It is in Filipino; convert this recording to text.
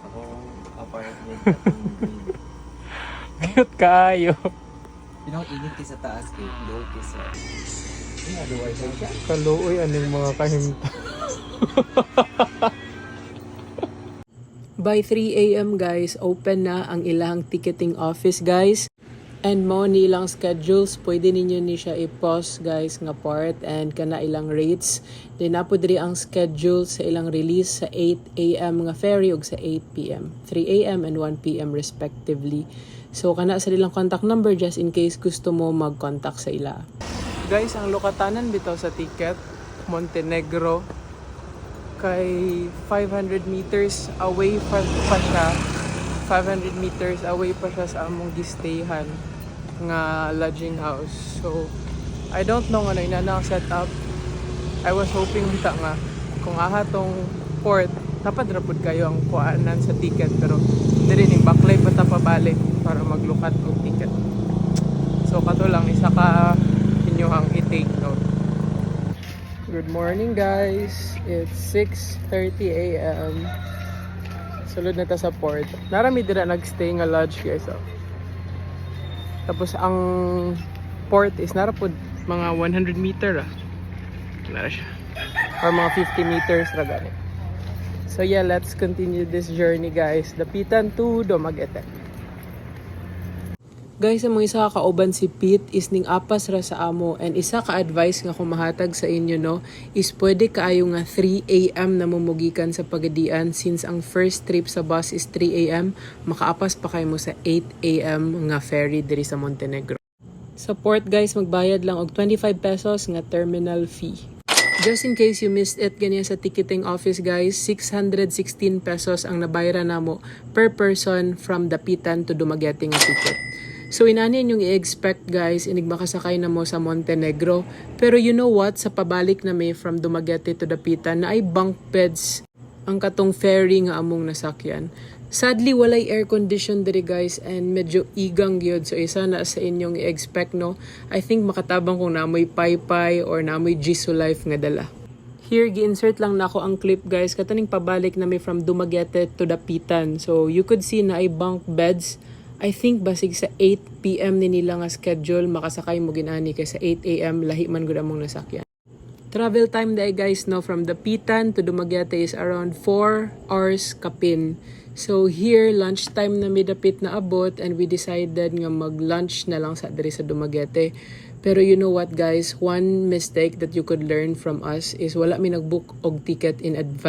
Ako, apartment. Cute kayo. Pinang-init sa taas kay low sa... Otherwise, siya. Kaluoy, anong mga kahimta. By 3 a.m. guys, open na ang ilang ticketing office guys. And mo nilang schedules, pwede ninyo ni siya i-pause guys nga part and kana ilang rates. Then napo diri ang schedule sa ilang release sa 8 a.m. nga ferry ug sa 8 p.m. 3 a.m. and 1 p.m. respectively. So kana sa ilang contact number just in case gusto mo mag-contact sa ila. Guys, ang lokatanan bitaw sa ticket, Montenegro, kay 500 meters away pa siya. 500 meters away pa siya sa among gistayhan nga lodging house. So, I don't know ano inanang setup. I was hoping bita nga kung aha tong port, napadrapod kayo ang kuanan sa ticket pero diri ning baklay pa ta pabalik para maglukat og ticket. So, kato lang isa ka inyong i-take note. Good morning guys. It's 6:30 a.m. Sulod na ta sa port. Narami dira nagstay nga lodge guys. Oh. Tapos ang port is narapod mga 100 meter Nara siya. Or mga 50 meters ra gani. So yeah, let's continue this journey guys. Dapitan to Dumaguete. Guys, ang mga isa kauban si Pete is ning apas ra sa amo and isa ka advice nga kumahatag sa inyo no is pwede kaayo nga 3 a.m. na mumugikan sa Pagadian since ang first trip sa bus is 3 a.m. makaapas pa kayo mo sa 8 a.m. nga ferry diri sa Montenegro. Sa port guys, magbayad lang og 25 pesos nga terminal fee. Just in case you missed it, ganyan sa ticketing office guys, 616 pesos ang nabayaran namo per person from Dapitan to Dumaguete nga ticket. So inanin yung i-expect guys, inig makasakay na mo sa Montenegro. Pero you know what, sa pabalik na may from Dumaguete to Dapitan na ay bunk beds ang katong ferry nga among nasakyan. Sadly, walay air condition diri guys and medyo igang gyud. So isa na sa inyong i-expect no. I think makatabang kung namoy paypay or namoy Jisoo Life nga dala. Here, gi-insert lang nako ang clip guys. Kataning pabalik na may from Dumaguete to Dapitan. So you could see na ay bunk beds. I think basig sa 8 p.m. ni nila nga schedule, makasakay mo ginani kay sa 8 a.m. lahi man gud among nasakyan. Travel time day guys no from Dapitan to Dumaguete is around 4 hours kapin. So here lunchtime na midapit na abot and we decided nga mag-lunch na lang sa diri sa Dumaguete. Pero you know what guys, one mistake that you could learn from us is wala mi nag-book og ticket in advance.